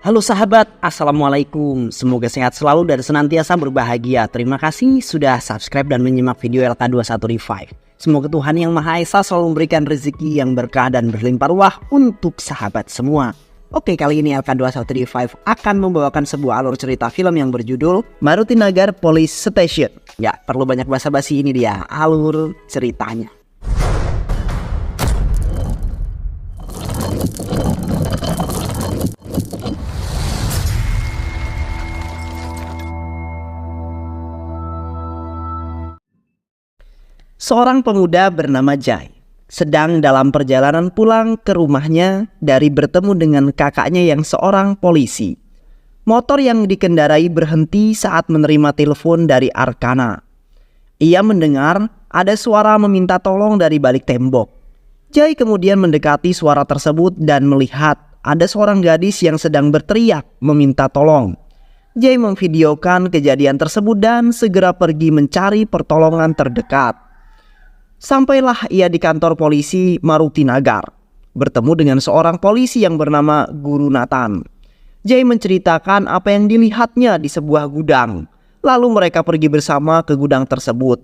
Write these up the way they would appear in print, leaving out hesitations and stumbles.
Halo sahabat, Assalamualaikum. Semoga sehat selalu dan senantiasa berbahagia. Terima kasih sudah subscribe dan menyimak video LK21 Revive. Semoga Tuhan Yang Maha Esa selalu memberikan rezeki yang berkah dan berlimpah ruah untuk sahabat semua. Oke, kali ini LK21 Revive akan membawakan sebuah alur cerita film yang berjudul Marutinagar Police Station. Ya, perlu banyak basa-basi, ini dia alur ceritanya. Seorang pemuda bernama Jai sedang dalam perjalanan pulang ke rumahnya dari bertemu dengan kakaknya yang seorang polisi. Motor yang dikendarai berhenti saat menerima telepon dari Arkana. Ia mendengar ada suara meminta tolong dari balik tembok. Jai kemudian mendekati suara tersebut dan melihat ada seorang gadis yang sedang berteriak meminta tolong. Jai memvideokan kejadian tersebut dan segera pergi mencari pertolongan terdekat. Sampailah ia di kantor polisi Marutinagar, bertemu dengan seorang polisi yang bernama Guru Nathan. Jai menceritakan apa yang dilihatnya di sebuah gudang. Lalu mereka pergi bersama ke gudang tersebut.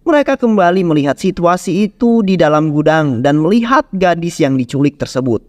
Mereka kembali melihat situasi itu di dalam gudang dan melihat gadis yang diculik tersebut.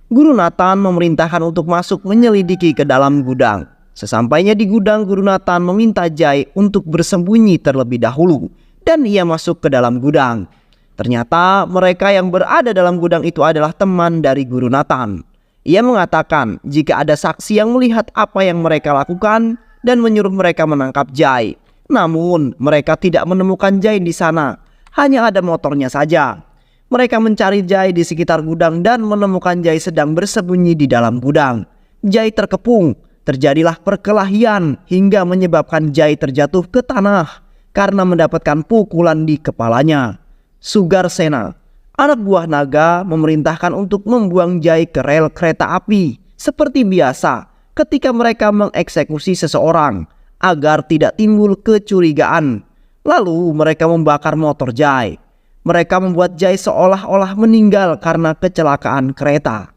Guru Nathan memerintahkan untuk masuk menyelidiki ke dalam gudang. Sesampainya di gudang, Guru Nathan meminta Jai untuk bersembunyi terlebih dahulu. Dan ia masuk ke dalam gudang. Ternyata mereka yang berada dalam gudang itu adalah teman dari Guru Nathan. Ia mengatakan jika ada saksi yang melihat apa yang mereka lakukan dan menyuruh mereka menangkap Jai. Namun mereka tidak menemukan Jai di sana. Hanya ada motornya saja. Mereka mencari Jai di sekitar gudang dan menemukan Jai sedang bersembunyi di dalam gudang. Jai terkepung. Terjadilah perkelahian hingga menyebabkan Jai terjatuh ke tanah karena mendapatkan pukulan di kepalanya. Sugarsena, anak buah naga, memerintahkan untuk membuang Jai ke rel kereta api seperti biasa ketika mereka mengeksekusi seseorang agar tidak timbul kecurigaan. Lalu mereka membakar motor Jai. Mereka membuat Jai seolah-olah meninggal karena kecelakaan kereta.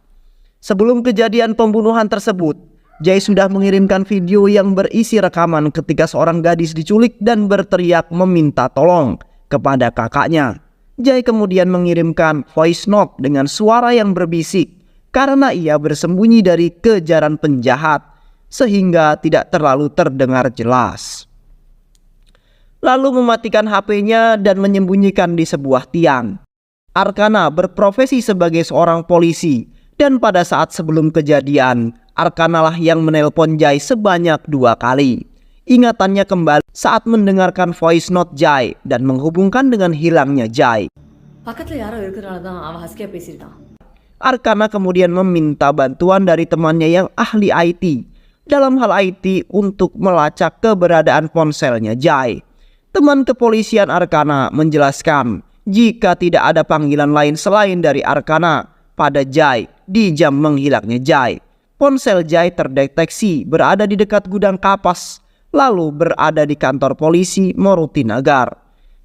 Sebelum kejadian pembunuhan tersebut, Jai sudah mengirimkan video yang berisi rekaman ketika seorang gadis diculik dan berteriak meminta tolong kepada kakaknya. Jai kemudian mengirimkan voice note dengan suara yang berbisik karena ia bersembunyi dari kejaran penjahat sehingga tidak terlalu terdengar jelas. Lalu mematikan HP-nya dan menyembunyikan di sebuah tiang. Arkana berprofesi sebagai seorang polisi dan pada saat sebelum kejadian, Arkana lah yang menelpon Jai sebanyak 2 kali. Ingatannya kembali saat mendengarkan voice note Jai dan menghubungkan dengan hilangnya Jai. Arkana kemudian meminta bantuan dari temannya yang ahli IT dalam hal IT untuk melacak keberadaan ponselnya Jai. Teman kepolisian Arkana menjelaskan jika tidak ada panggilan lain selain dari Arkana pada Jai di jam menghilangnya Jai. Ponsel Jai terdeteksi berada di dekat gudang kapas, lalu berada di kantor polisi Marutinagar.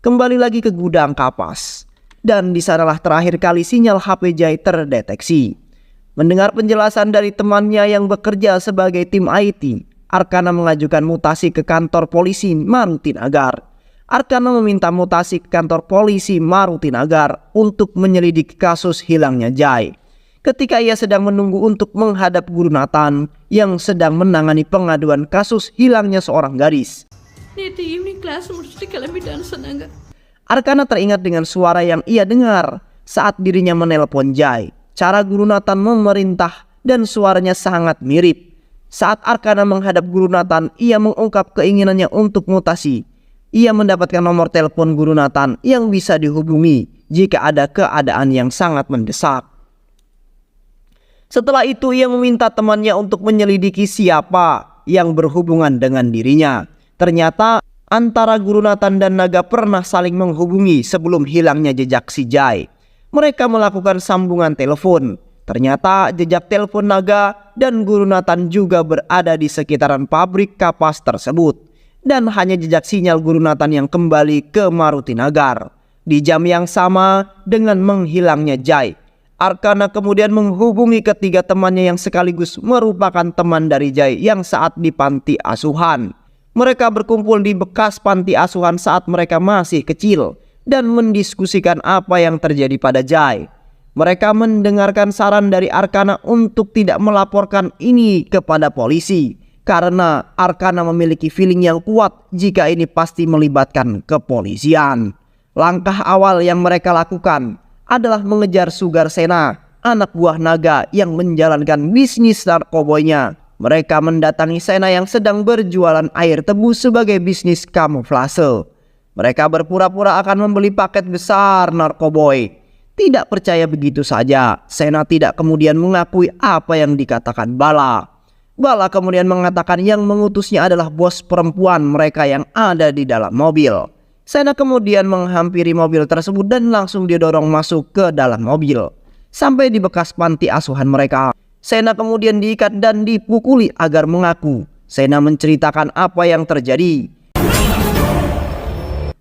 Kembali lagi ke gudang kapas, dan di sanalah terakhir kali sinyal HP Jai terdeteksi. Mendengar penjelasan dari temannya yang bekerja sebagai tim IT, Arkana mengajukan mutasi ke kantor polisi Marutinagar. Arkana meminta mutasi ke kantor polisi Marutinagar untuk menyelidiki kasus hilangnya Jai. Ketika ia sedang menunggu untuk menghadap Guru Nathan yang sedang menangani pengaduan kasus hilangnya seorang gadis. Arkana teringat dengan suara yang ia dengar saat dirinya menelpon Jai. Cara Guru Nathan memerintah dan suaranya sangat mirip. Saat Arkana menghadap Guru Nathan, ia mengungkap keinginannya untuk mutasi. Ia mendapatkan nomor telepon Guru Nathan yang bisa dihubungi jika ada keadaan yang sangat mendesak. Setelah itu ia meminta temannya untuk menyelidiki siapa yang berhubungan dengan dirinya. Ternyata antara Guru Nathan dan Naga pernah saling menghubungi sebelum hilangnya jejak si Jai. Mereka melakukan sambungan telepon. Ternyata jejak telepon Naga dan Guru Nathan juga berada di sekitaran pabrik kapas tersebut. Dan hanya jejak sinyal Guru Nathan yang kembali ke Marutinagar. Di jam yang sama dengan menghilangnya Jai, Arkana kemudian menghubungi ketiga temannya yang sekaligus merupakan teman dari Jai yang saat di panti asuhan. Mereka berkumpul di bekas panti asuhan saat mereka masih kecil dan mendiskusikan apa yang terjadi pada Jai. Mereka mendengarkan saran dari Arkana untuk tidak melaporkan ini kepada polisi karena Arkana memiliki feeling yang kuat jika ini pasti melibatkan kepolisian. Langkah awal yang mereka lakukan adalah mengejar Sugar Sena, anak buah naga yang menjalankan bisnis narkoboynya. Mereka mendatangi Sena yang sedang berjualan air tebu sebagai bisnis kamuflase. Mereka berpura-pura akan membeli paket besar narkoboy. Tidak percaya begitu saja, Sena tidak kemudian mengakui apa yang dikatakan Bala. Bala kemudian mengatakan yang mengutusnya adalah bos perempuan mereka yang ada di dalam mobil. Sena kemudian menghampiri mobil tersebut dan langsung didorong masuk ke dalam mobil. Sampai di bekas panti asuhan mereka, Sena kemudian diikat dan dipukuli agar mengaku. Sena menceritakan apa yang terjadi.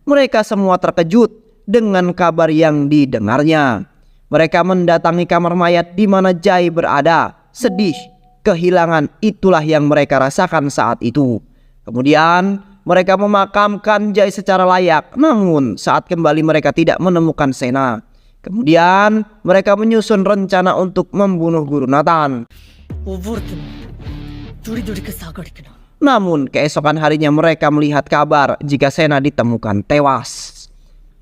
Mereka semua terkejut dengan kabar yang didengarnya. Mereka mendatangi kamar mayat di mana Jai berada. Sedih, kehilangan itulah yang mereka rasakan saat itu. Kemudian mereka memakamkan Jai secara layak, namun saat kembali mereka tidak menemukan Sena. Kemudian mereka menyusun rencana untuk membunuh Guru Nathan. Namun keesokan harinya mereka melihat kabar jika Sena ditemukan tewas.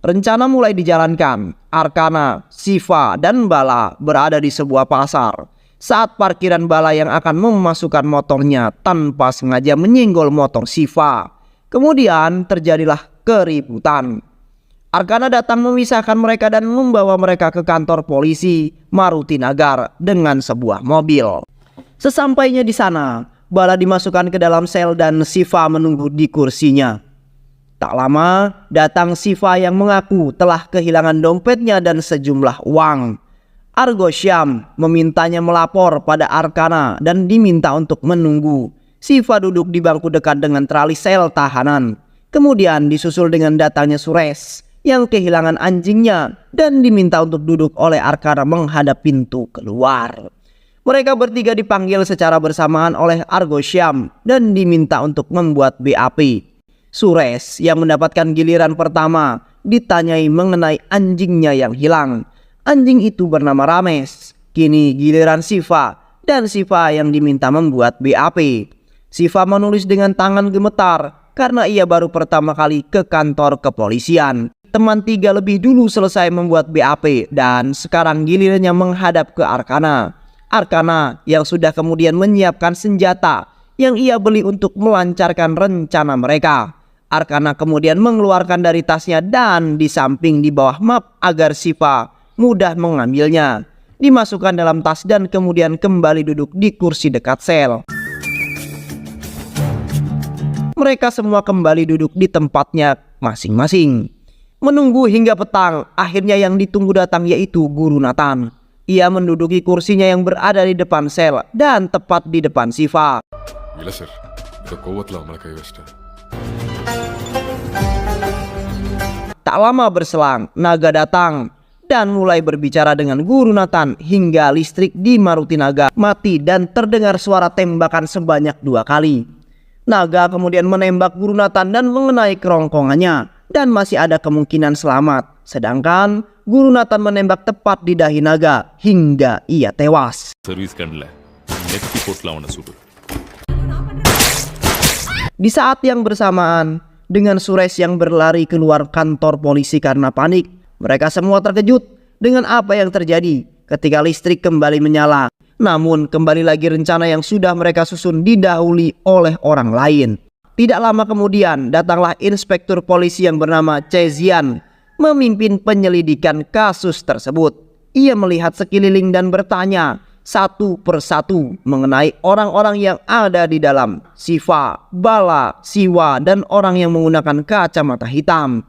Rencana mulai dijalankan. Arkana, Shiva, dan Bala berada di sebuah pasar. Saat parkiran Bala yang akan memasukkan motornya tanpa sengaja menyenggol motor Shiva. Kemudian terjadilah keributan. Arkana datang memisahkan mereka dan membawa mereka ke kantor polisi Marutinagar dengan sebuah mobil. Sesampainya di sana, Bala dimasukkan ke dalam sel dan Shiva menunggu di kursinya. Tak lama datang Shiva yang mengaku telah kehilangan dompetnya dan sejumlah uang. Argo Syam memintanya melapor pada Arkana dan diminta untuk menunggu. Shiva duduk di bangku dekat dengan tralis sel tahanan. Kemudian disusul dengan datangnya Suresh yang kehilangan anjingnya dan diminta untuk duduk oleh Arkana menghadap pintu keluar. Mereka bertiga dipanggil secara bersamaan oleh Argo Syam dan diminta untuk membuat BAP. Suresh yang mendapatkan giliran pertama ditanyai mengenai anjingnya yang hilang. Anjing itu bernama Ramesh. Kini giliran Shiva dan Shiva yang diminta membuat BAP. Shiva menulis dengan tangan gemetar karena ia baru pertama kali ke kantor kepolisian. Teman tiga lebih dulu selesai membuat BAP dan sekarang gilirannya menghadap ke Arkana. Arkana yang sudah kemudian menyiapkan senjata yang ia beli untuk melancarkan rencana mereka. Arkana kemudian mengeluarkan dari tasnya dan di samping di bawah map agar Shiva mudah mengambilnya. Dimasukkan dalam tas dan kemudian kembali duduk di kursi dekat sel. Mereka semua kembali duduk di tempatnya masing-masing. Menunggu hingga petang, akhirnya yang ditunggu datang yaitu Guru Nathan. Ia menduduki kursinya yang berada di depan sel dan tepat di depan Shiva. Gila sir, itu kuat lah mereka Westa. Tak lama berselang, naga datang dan mulai berbicara dengan Guru Nathan hingga listrik di Marutinagar mati dan terdengar suara tembakan sebanyak 2 kali. Naga kemudian menembak Guru Nathan dan mengenai kerongkongannya dan masih ada kemungkinan selamat. Sedangkan Guru Nathan menembak tepat di dahi naga hingga ia tewas. Di saat yang bersamaan, dengan Suresh yang berlari keluar kantor polisi karena panik, mereka semua terkejut dengan apa yang terjadi ketika listrik kembali menyala. Namun kembali lagi rencana yang sudah mereka susun didahului oleh orang lain. Tidak lama kemudian datanglah inspektur polisi yang bernama Chezian memimpin penyelidikan kasus tersebut. Ia melihat sekeliling dan bertanya satu persatu mengenai orang-orang yang ada di dalam. Shiva, Bala, Siwa, dan orang yang menggunakan kacamata hitam.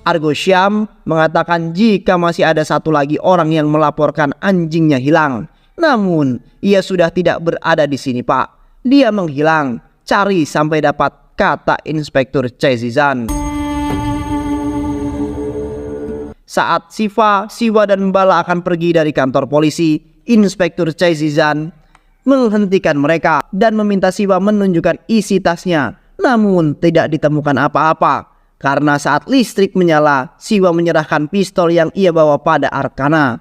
Argo Syam mengatakan jika masih ada satu lagi orang yang melaporkan anjingnya hilang. Namun ia sudah tidak berada di sini Pak. Dia menghilang. Cari sampai dapat, kata Inspektur Chezizan. Saat Siwa dan Bala akan pergi dari kantor polisi, Inspektur Chae-Zizan menghentikan mereka dan meminta Siwa menunjukkan isi tasnya. Namun tidak ditemukan apa-apa. Karena saat listrik menyala, Siwa menyerahkan pistol yang ia bawa pada Arkana.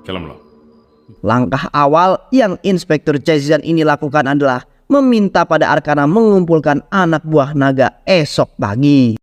கிளம்பலாம். Langkah awal yang Inspektur Chae-Zizan ini lakukan adalah meminta pada Arkana mengumpulkan anak buah naga esok pagi.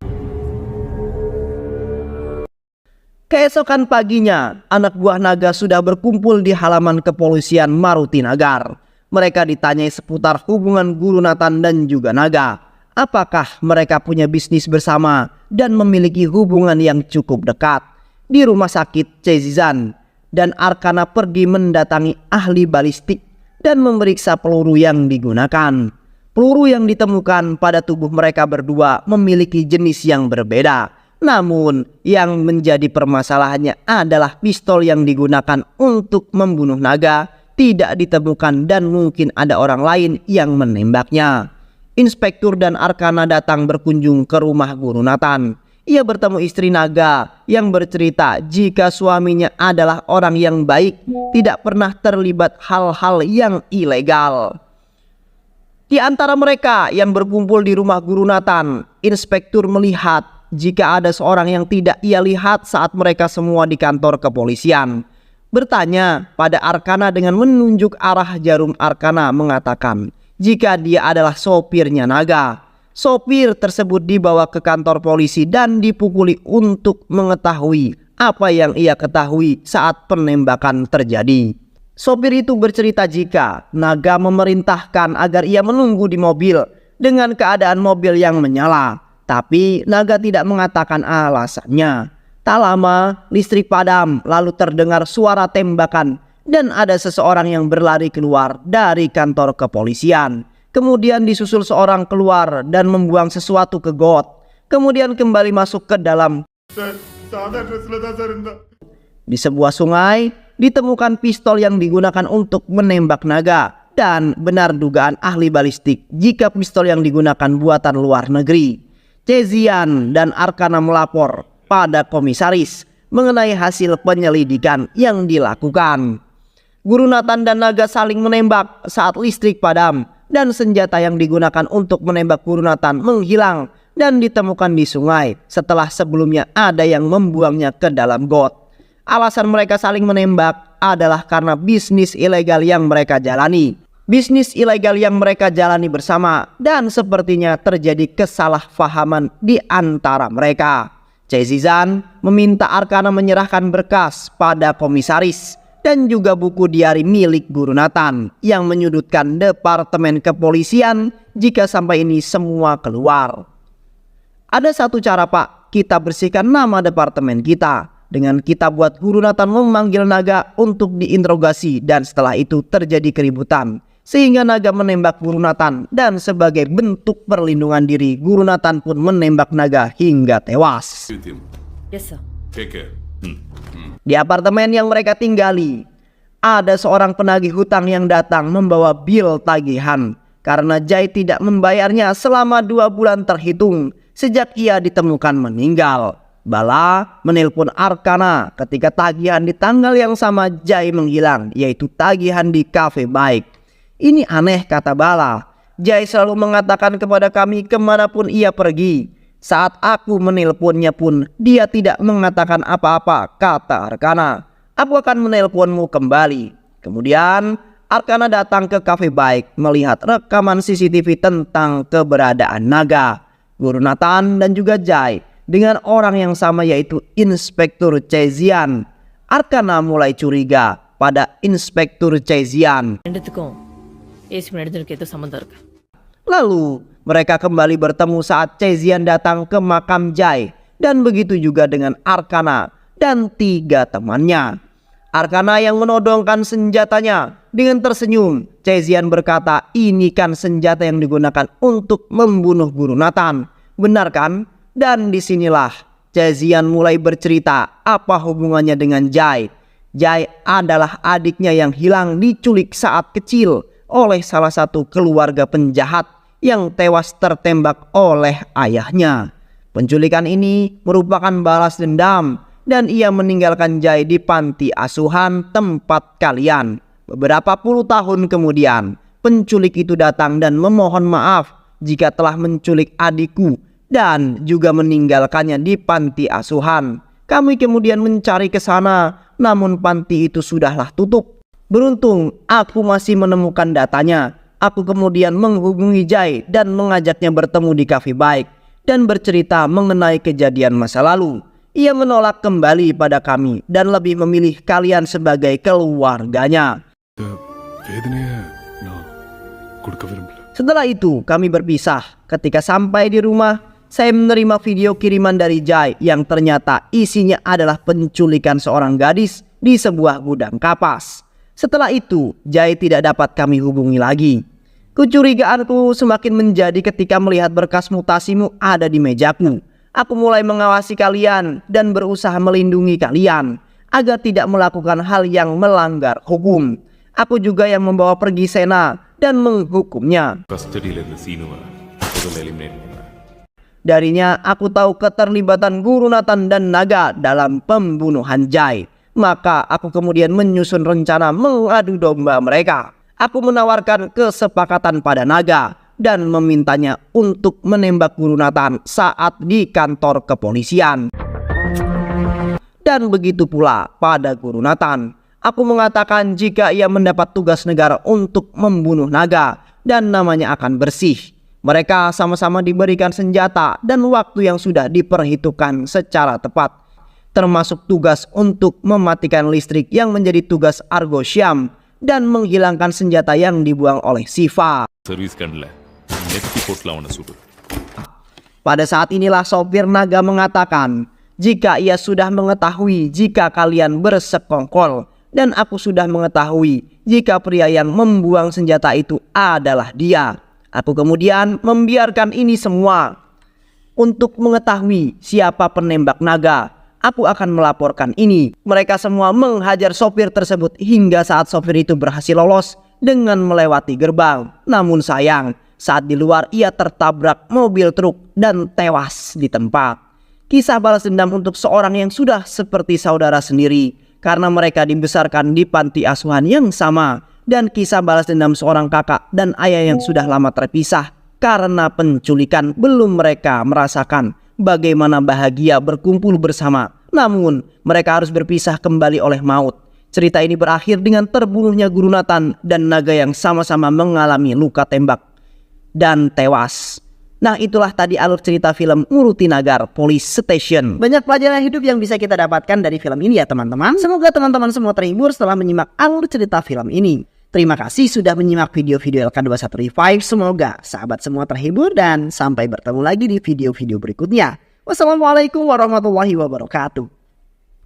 Keesokan paginya, anak buah naga sudah berkumpul di halaman kepolisian Maruti Nagar. Mereka ditanyai seputar hubungan Guru Nathan dan juga naga. Apakah mereka punya bisnis bersama dan memiliki hubungan yang cukup dekat. Di rumah sakit Chae-Zizan dan Arkana pergi mendatangi ahli balistik dan memeriksa peluru yang digunakan. Peluru yang ditemukan pada tubuh mereka berdua memiliki jenis yang berbeda. Namun yang menjadi permasalahannya adalah pistol yang digunakan untuk membunuh naga tidak ditemukan dan mungkin ada orang lain yang menembaknya. Inspektur dan Arkana datang berkunjung ke rumah Guru Nathan. Ia bertemu istri naga yang bercerita jika suaminya adalah orang yang baik, tidak pernah terlibat hal-hal yang ilegal. Di antara mereka yang berkumpul di rumah Guru Nathan, Inspektur melihat jika ada seorang yang tidak ia lihat saat mereka semua di kantor kepolisian. Bertanya pada Arkana dengan menunjuk arah jarum Arkana mengatakan jika dia adalah sopirnya naga. Sopir tersebut dibawa ke kantor polisi dan dipukuli untuk mengetahui apa yang ia ketahui saat penembakan terjadi. Sopir itu bercerita jika naga memerintahkan agar ia menunggu di mobil dengan keadaan mobil yang menyala. Tapi naga tidak mengatakan alasannya. Tak lama listrik padam lalu terdengar suara tembakan dan ada seseorang yang berlari keluar dari kantor kepolisian. Kemudian disusul seorang keluar dan membuang sesuatu ke got. Kemudian kembali masuk ke dalam. Di sebuah sungai ditemukan pistol yang digunakan untuk menembak naga. Dan benar dugaan ahli balistik jika pistol yang digunakan buatan luar negeri. Chae-Zizan dan Arkana melapor pada komisaris mengenai hasil penyelidikan yang dilakukan. Guru Nathan dan naga saling menembak saat listrik padam dan senjata yang digunakan untuk menembak Guru Nathan menghilang dan ditemukan di sungai setelah sebelumnya ada yang membuangnya ke dalam got. Alasan mereka saling menembak adalah karena bisnis ilegal yang mereka jalani. Bisnis ilegal yang mereka jalani bersama dan sepertinya terjadi kesalahpahaman di antara mereka. Chae-Zizan meminta Arkana menyerahkan berkas pada komisaris dan juga buku diari milik Guru Nathan yang menyudutkan departemen kepolisian jika sampai ini semua keluar. Ada satu cara Pak, kita bersihkan nama departemen kita dengan kita buat Guru Nathan memanggil naga untuk diinterogasi dan setelah itu terjadi keributan. Sehingga naga menembak Guru Nathan dan sebagai bentuk perlindungan diri Guru Nathan pun menembak naga hingga tewas. Yes, sir. Take care. Di apartemen yang mereka tinggali, ada seorang penagih hutang yang datang membawa bil tagihan karena Jai tidak membayarnya selama 2 bulan terhitung sejak ia ditemukan meninggal. Bala menelpon Arkana ketika tagihan di tanggal yang sama Jai menghilang, yaitu tagihan di kafe baik. Ini aneh, kata Bala. Jai selalu mengatakan kepada kami kemanapun ia pergi. Saat aku menelponnya pun dia tidak mengatakan apa-apa, kata Arkana. Aku akan menelponmu kembali. Kemudian Arkana datang ke kafe baik melihat rekaman CCTV tentang keberadaan naga, Guru Nathan dan juga Jai dengan orang yang sama yaitu Inspektur Chae-Zizan. Arkana mulai curiga pada Inspektur Chae-Zizan. Lalu mereka kembali bertemu saat Chae-Zizan datang ke makam Jai dan begitu juga dengan Arkana dan 3 temannya. Arkana yang menodongkan senjatanya dengan tersenyum. Chae-Zizan berkata, ini kan senjata yang digunakan untuk membunuh Guru Nathan. Benar kan? Dan disinilah Chae-Zizan mulai bercerita apa hubungannya dengan Jai. Jai adalah adiknya yang hilang diculik saat kecil oleh salah satu keluarga penjahat yang tewas tertembak oleh ayahnya. Penculikan ini merupakan balas dendam dan ia meninggalkan Jai di panti asuhan tempat kalian. Beberapa puluh tahun kemudian, penculik itu datang dan memohon maaf jika telah menculik adikku dan juga meninggalkannya di panti asuhan. Kami kemudian mencari ke sana, namun panti itu sudahlah tutup. Beruntung aku masih menemukan datanya. Aku kemudian menghubungi Jai dan mengajaknya bertemu di kafe baik dan bercerita mengenai kejadian masa lalu. Ia menolak kembali pada kami dan lebih memilih kalian sebagai keluarganya. Setelah itu kami berpisah. Ketika sampai di rumah, saya menerima video kiriman dari Jai yang ternyata isinya adalah penculikan seorang gadis di sebuah gudang kapas. Setelah itu, Jai tidak dapat kami hubungi lagi. Kecurigaanku semakin menjadi ketika melihat berkas mutasimu ada di mejaku. Aku mulai mengawasi kalian dan berusaha melindungi kalian agar tidak melakukan hal yang melanggar hukum. Aku juga yang membawa pergi Sena dan menghukumnya. Darinya aku tahu keterlibatan Guru Nathan dan Naga dalam pembunuhan Jai. Maka aku kemudian menyusun rencana mengadu domba mereka. Aku menawarkan kesepakatan pada Naga dan memintanya untuk menembak Guru Nathan saat di kantor kepolisian. Dan begitu pula pada Guru Nathan. Aku mengatakan jika ia mendapat tugas negara untuk membunuh Naga dan namanya akan bersih. Mereka sama-sama diberikan senjata dan waktu yang sudah diperhitungkan secara tepat. Termasuk tugas untuk mematikan listrik yang menjadi tugas Argo Syam dan menghilangkan senjata yang dibuang oleh Siva. Pada saat inilah sopir Naga mengatakan jika ia sudah mengetahui jika kalian bersekongkol dan aku sudah mengetahui jika pria yang membuang senjata itu adalah dia. Aku kemudian membiarkan ini semua. Untuk mengetahui siapa penembak Naga, aku akan melaporkan ini. Mereka semua menghajar sopir tersebut hingga saat sopir itu berhasil lolos dengan melewati gerbang. Namun sayang, saat di luar ia tertabrak mobil truk dan tewas di tempat. Kisah balas dendam untuk seorang yang sudah seperti saudara sendiri karena mereka dibesarkan di panti asuhan yang sama. Dan kisah balas dendam seorang kakak dan ayah yang sudah lama terpisah karena penculikan. Belum mereka merasakan bagaimana bahagia berkumpul bersama, namun mereka harus berpisah kembali oleh maut. Cerita ini berakhir dengan terbunuhnya Guru Nathan dan Naga yang sama-sama mengalami luka tembak dan tewas. Nah, itulah tadi alur cerita film Muruti Nagar Police Station. Banyak pelajaran hidup yang bisa kita dapatkan dari film ini ya teman-teman. Semoga teman-teman semua terhibur setelah menyimak alur cerita film ini. Terima kasih sudah menyimak video-video LK21 Revive. Semoga sahabat semua terhibur dan sampai bertemu lagi di video-video berikutnya. Wassalamualaikum warahmatullahi wabarakatuh.